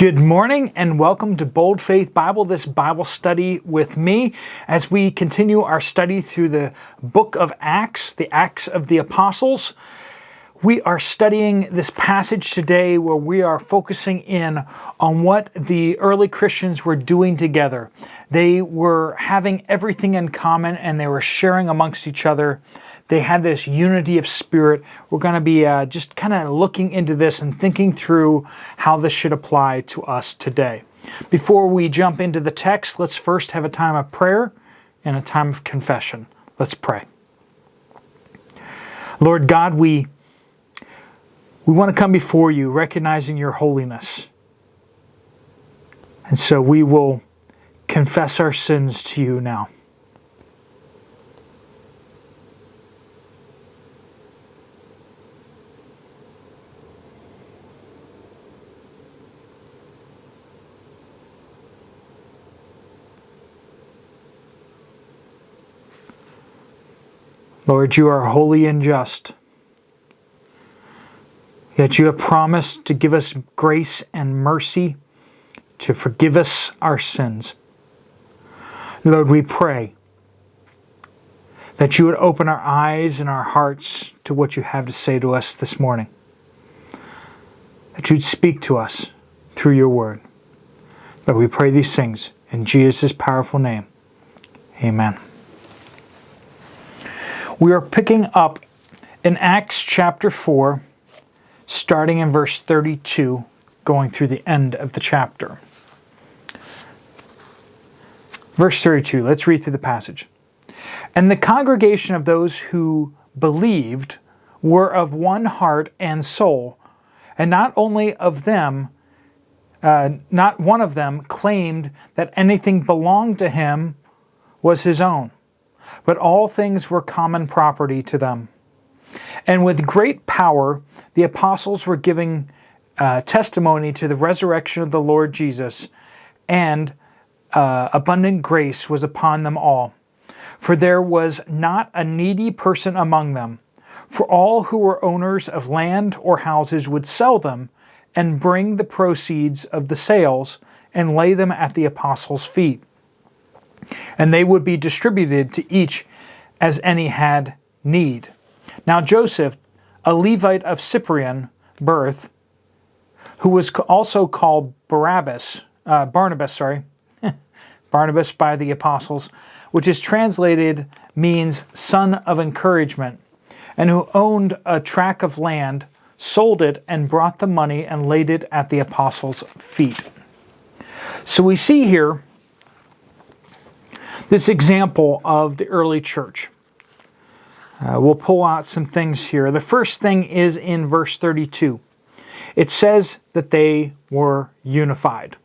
Good morning and welcome to Bold Faith Bible, this Bible study with me as we continue our study through the book of Acts, the Acts of the Apostles. We are studying this passage today where we are focusing in on what the early Christians were doing together. They were having everything in common and they were sharing amongst each other. They had this unity of spirit. We're going to be just kind of looking into this and thinking through how this should apply to us today. Before we jump into the text, let's first have a time of prayer and a time of confession. Let's pray. Lord God, we want to come before you recognizing your holiness. And so we will confess our sins to you now. Lord, you are holy and just. Yet you have promised to give us grace and mercy to forgive us our sins. Lord, we pray that you would open our eyes and our hearts to what you have to say to us this morning. That you'd speak to us through your word. Lord, we pray these things in Jesus' powerful name. Amen. We are picking up in Acts chapter 4, starting in verse 32, going through the end of the chapter. Verse 32, let's read through the passage. And the congregation of those who believed were of one heart and soul, and not one of them claimed that anything belonged to him was his own, but all things were common property to them. And with great power, the apostles were giving testimony to the resurrection of the Lord Jesus, and abundant grace was upon them all. For there was not a needy person among them. For all who were owners of land or houses would sell them and bring the proceeds of the sales and lay them at the apostles' feet. And they would be distributed to each as any had need. Now Joseph, a Levite of Cyprian birth, who was also called Barnabas by the apostles, which is translated means son of encouragement, and who owned a tract of land, sold it and brought the money and laid it at the apostles' feet. So we see here this example of the early church. We'll pull out some things here. The first thing is in verse 32. It says that they were unified.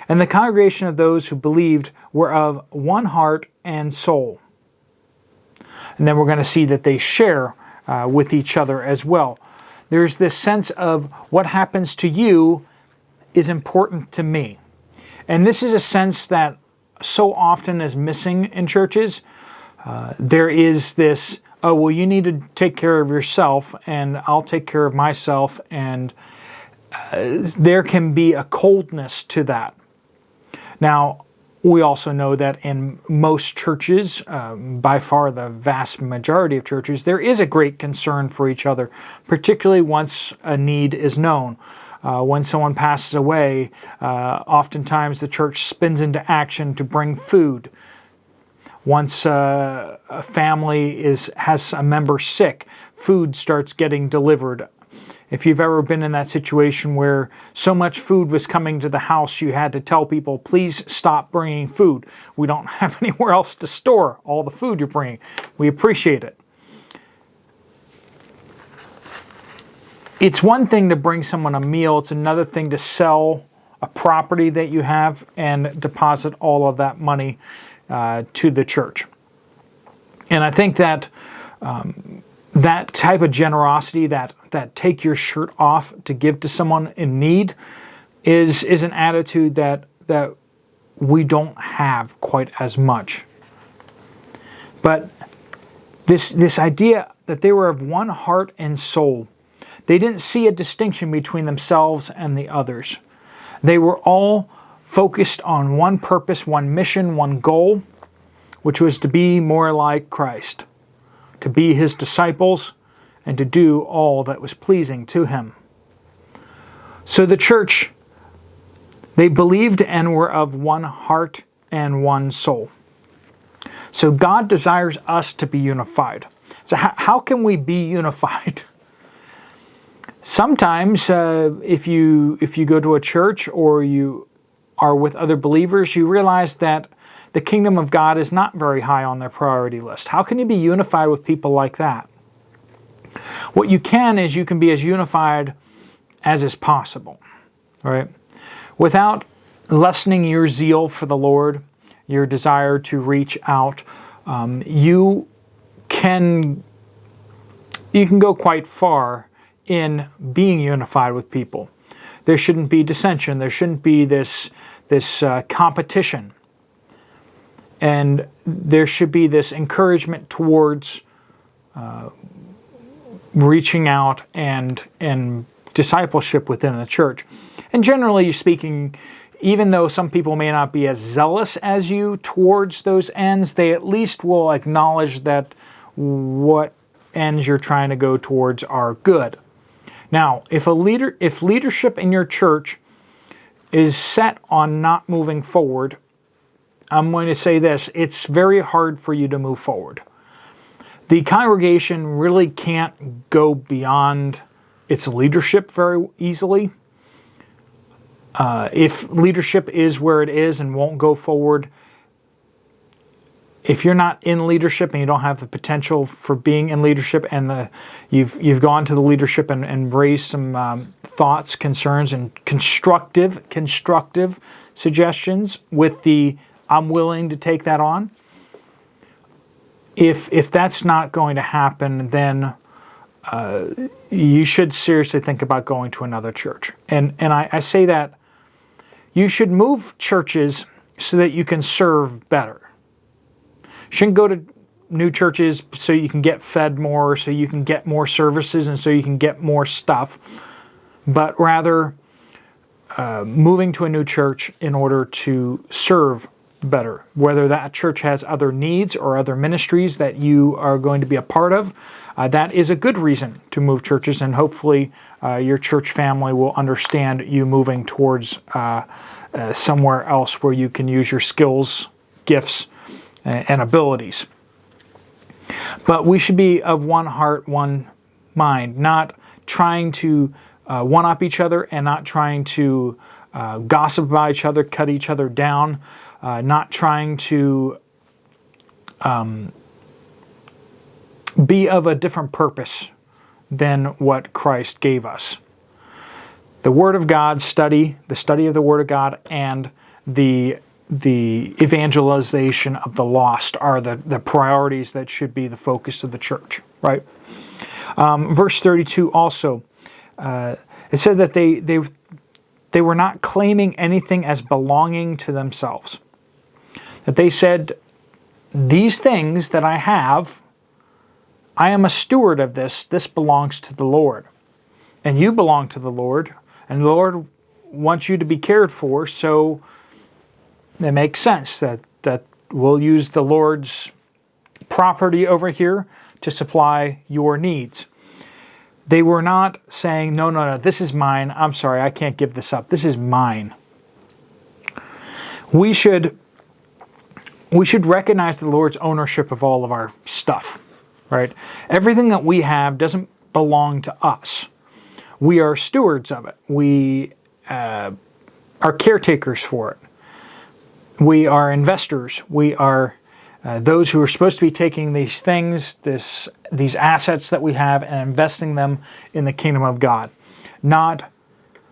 And the congregation of those who believed were of one heart and soul. And then we're going to see that they share with each other as well. There's this sense of what happens to you is important to me. And this is a sense that so often is missing in churches. There is this, oh, well, you need to take care of yourself and I'll take care of myself. And there can be a coldness to that. Now, we also know that in most churches, by far the vast majority of churches, there is a great concern for each other, particularly once a need is known. When someone passes away, oftentimes the church spins into action to bring food. Once a family has a member sick, food starts getting delivered. If you've ever been in that situation where so much food was coming to the house, you had to tell people, please stop bringing food. We don't have anywhere else to store all the food you're bringing. We appreciate it. It's one thing to bring someone a meal. It's another thing to sell a property that you have and deposit all of that money to the church. And I think that that type of generosity, that take your shirt off to give to someone in need, is an attitude that we don't have quite as much. But this idea that they were of one heart and soul, they didn't see a distinction between themselves and the others. They were all focused on one purpose, one mission, one goal, which was to be more like Christ, to be his disciples, and to do all that was pleasing to him. So the church, they believed and were of one heart and one soul. So God desires us to be unified. So how can we be unified? Sometimes if you go to a church or you are with other believers, you realize that the kingdom of God is not very high on their priority list. How can you be unified with people like that? What you can is you can be as unified as is possible, right? Without lessening your zeal for the Lord, your desire to reach out, you can go quite far in being unified with people. There shouldn't be dissension. There shouldn't be this competition. And there should be this encouragement towards reaching out and discipleship within the church. And generally speaking, even though some people may not be as zealous as you towards those ends, they at least will acknowledge that what ends you're trying to go towards are good. Now, if leadership in your church is set on not moving forward, I'm going to say this: it's very hard for you to move forward. The congregation really can't go beyond its leadership very easily. If leadership is where it is and won't go forward, if you're not in leadership and you don't have the potential for being in leadership, and you've gone to the leadership and raised some thoughts, concerns, and constructive suggestions with the I'm willing to take that on. If that's not going to happen, then you should seriously think about going to another church. And I say that you should move churches so that you can serve better. You shouldn't go to new churches so you can get fed more, so you can get more services, and so you can get more stuff, but rather moving to a new church in order to serve better. Whether that church has other needs or other ministries that you are going to be a part of, that is a good reason to move churches, and hopefully your church family will understand you moving towards somewhere else where you can use your skills, gifts, and abilities. But we should be of one heart, one mind, not trying to one-up each other and not trying to gossip about each other, cut each other down, not trying to be of a different purpose than what Christ gave us. The Word of God the study of the Word of God, and the evangelization of the lost are the priorities that should be the focus of the church, right? Verse 32 also, it said that they were not claiming anything as belonging to themselves. That they said, these things that I have, I am a steward of this. This belongs to the Lord. And you belong to the Lord. And the Lord wants you to be cared for, so it makes sense that we'll use the Lord's property over here to supply your needs. They were not saying, no, this is mine. I'm sorry, I can't give this up. This is mine. We should recognize the Lord's ownership of all of our stuff, right? Everything that we have doesn't belong to us. We are stewards of it. We are caretakers for it. We are investors. We are those who are supposed to be taking these things, these assets that we have, and investing them in the kingdom of God. Not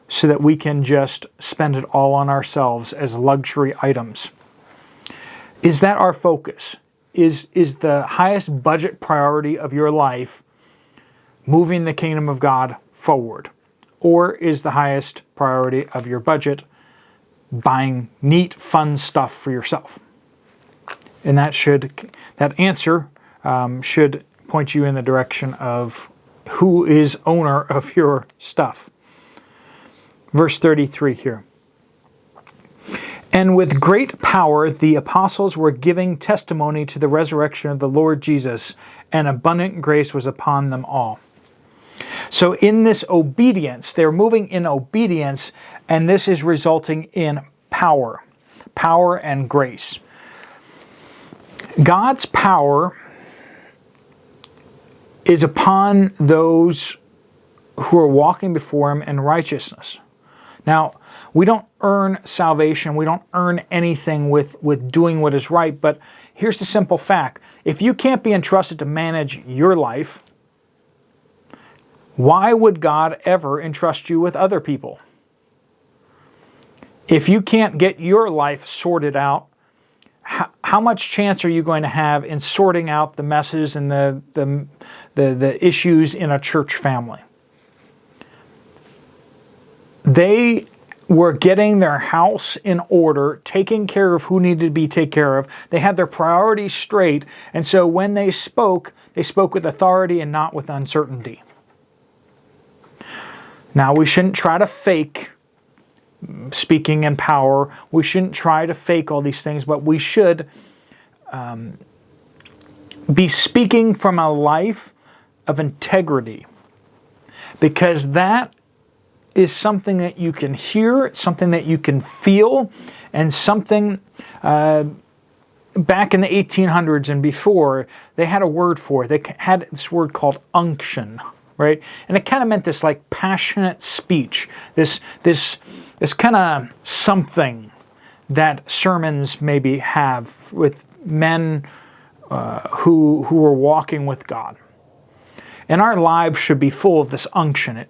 so that we can just spend it all on ourselves as luxury items. Is that our focus? Is the highest budget priority of your life moving the kingdom of God forward? Or is the highest priority of your budget buying neat, fun stuff for yourself? And that answer should point you in the direction of who is owner of your stuff. Verse 33 here. And with great power the apostles were giving testimony to the resurrection of the Lord Jesus, and abundant grace was upon them all. So in this obedience, they're moving in obedience, and this is resulting in power and grace. God's power is upon those who are walking before Him in righteousness. Now, we don't earn salvation. We don't earn anything with doing what is right. But here's the simple fact. If you can't be entrusted to manage your life, why would God ever entrust you with other people? If you can't get your life sorted out, how much chance are you going to have in sorting out the messes and the issues in a church family? They were getting their house in order, taking care of who needed to be taken care of. They had their priorities straight, and so when they spoke with authority and not with uncertainty. Now, we shouldn't try to fake speaking in power. We shouldn't try to fake all these things, but we should be speaking from a life of integrity, because that is something that you can hear, something that you can feel, and something back in the 1800s and before, they had a word for it. They had this word called unction, right? And it kind of meant this like passionate speech, this kind of something that sermons maybe have with men who are walking with God. And our lives should be full of this unction.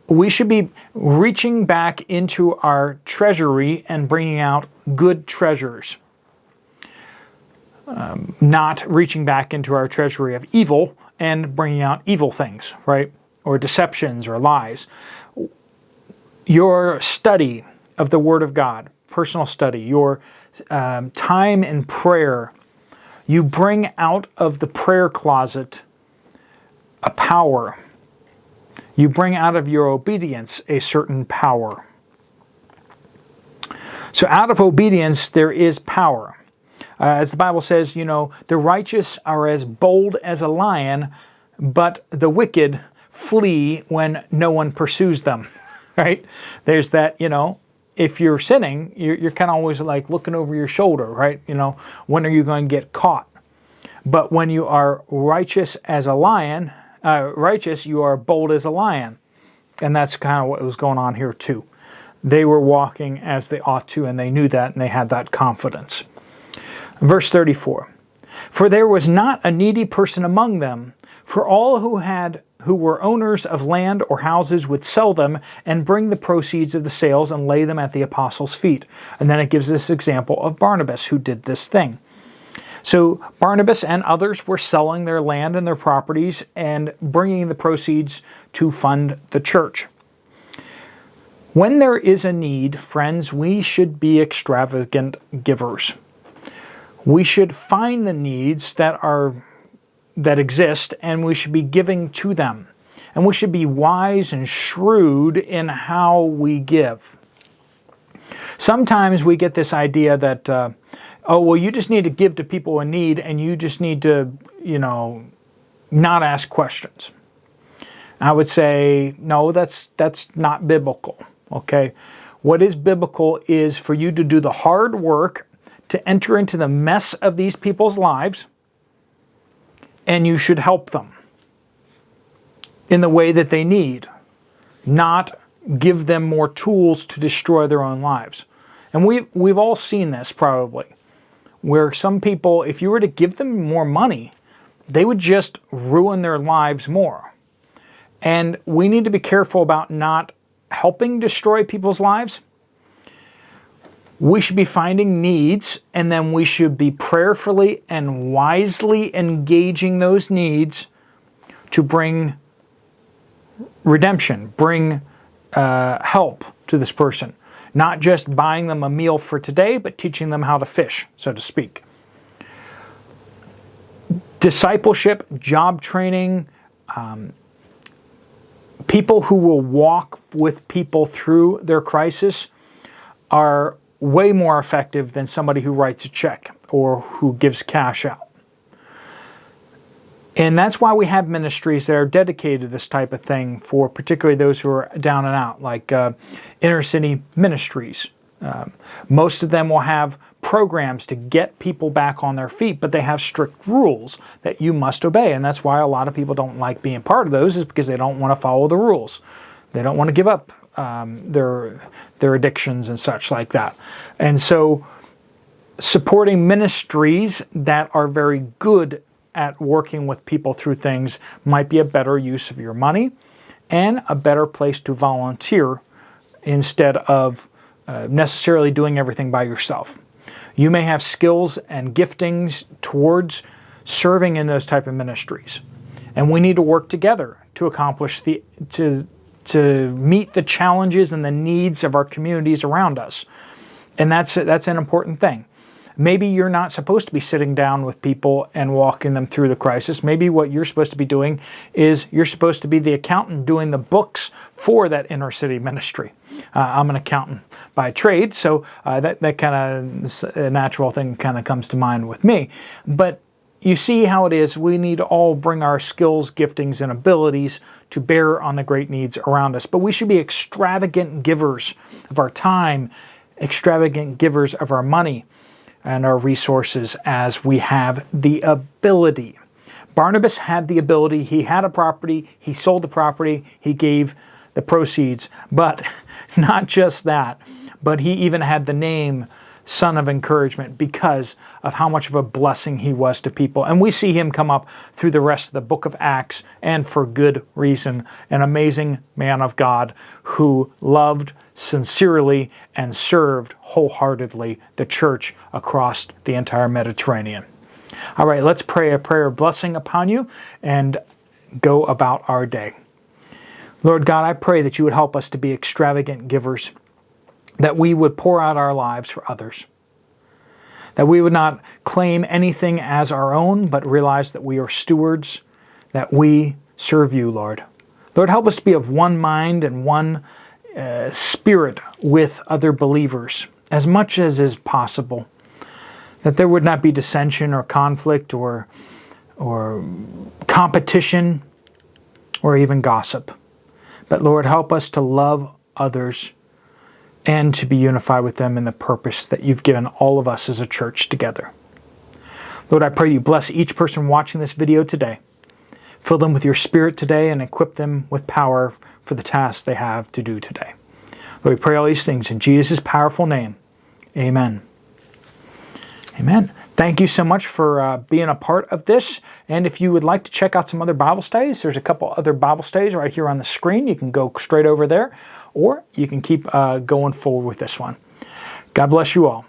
We should be reaching back into our treasury and bringing out good treasures. Not reaching back into our treasury of evil and bringing out evil things, right? Or deceptions or lies. Your study of the Word of God, personal study, your time in prayer, you bring out of the prayer closet a power. You bring out of your obedience a certain power. So out of obedience there is power. As the Bible says, the righteous are as bold as a lion, but the wicked flee when no one pursues them. Right? There's that, if you're sinning, you're kind of always like looking over your shoulder, right? When are you going to get caught? But when you are righteous as a lion, you are bold as a lion. And that's kind of what was going on here too. They were walking as they ought to, and they knew that, and they had that confidence. Verse 34, for there was not a needy person among them, for all who were owners of land or houses would sell them and bring the proceeds of the sales and lay them at the apostles' feet. And then it gives this example of Barnabas, who did this thing. So Barnabas and others were selling their land and their properties and bringing the proceeds to fund the church. When there is a need, friends, we should be extravagant givers. We should find the needs that exist, and we should be giving to them. And we should be wise and shrewd in how we give. Sometimes we get this idea that, you just need to give to people in need, and you just need to, not ask questions. I would say, no, that's not biblical, okay? What is biblical is for you to do the hard work to enter into the mess of these people's lives, and you should help them in the way that they need, not give them more tools to destroy their own lives. And we've all seen this probably, where some people, if you were to give them more money, they would just ruin their lives more. And we need to be careful about not helping destroy people's lives. We should be finding needs, and then we should be prayerfully and wisely engaging those needs to bring redemption, bring help to this person. Not just buying them a meal for today, but teaching them how to fish, so to speak. Discipleship, job training, people who will walk with people through their crisis are way more effective than somebody who writes a check or who gives cash out. And that's why we have ministries that are dedicated to this type of thing for particularly those who are down and out, like inner city ministries. Most of them will have programs to get people back on their feet, but they have strict rules that you must obey. And that's why a lot of people don't like being part of those, is because they don't want to follow the rules. They don't want to give up their addictions and such like that. And so supporting ministries that are very good at working with people through things might be a better use of your money and a better place to volunteer instead of necessarily doing everything by yourself. You may have skills and giftings towards serving in those type of ministries, and we need to work together to accomplish to meet the challenges and the needs of our communities around us. And that's an important thing. Maybe you're not supposed to be sitting down with people and walking them through the crisis. Maybe what you're supposed to be doing is you're supposed to be the accountant doing the books for that inner city ministry. I'm an accountant by trade, so that kind of a natural thing kind of comes to mind with me. But you see how it is. We need to all bring our skills, giftings, and abilities to bear on the great needs around us. But we should be extravagant givers of our time, extravagant givers of our money and our resources as we have the ability. Barnabas had the ability. He had a property. He sold the property. He gave the proceeds. But not just that, but he even had the name Son of Encouragement because of how much of a blessing he was to people. And we see him come up through the rest of the book of Acts, and for good reason. An amazing man of God who loved sincerely and served wholeheartedly the church across the entire Mediterranean. All right, let's pray a prayer of blessing upon you and go about our day. Lord God, I pray that you would help us to be extravagant givers, that we would pour out our lives for others, that we would not claim anything as our own, but realize that we are stewards, that we serve you, Lord. Lord, help us to be of one mind and one spirit with other believers, as much as is possible, that there would not be dissension or conflict or competition or even gossip. But Lord, help us to love others and to be unified with them in the purpose that you've given all of us as a church together. Lord, I pray you bless each person watching this video today. Fill them with your Spirit today and equip them with power for the tasks they have to do today. Lord, we pray all these things in Jesus' powerful name. Amen. Amen. Thank you so much for being a part of this. And if you would like to check out some other Bible studies, there's a couple other Bible studies right here on the screen. You can go straight over there, or you can keep going forward with this one. God bless you all.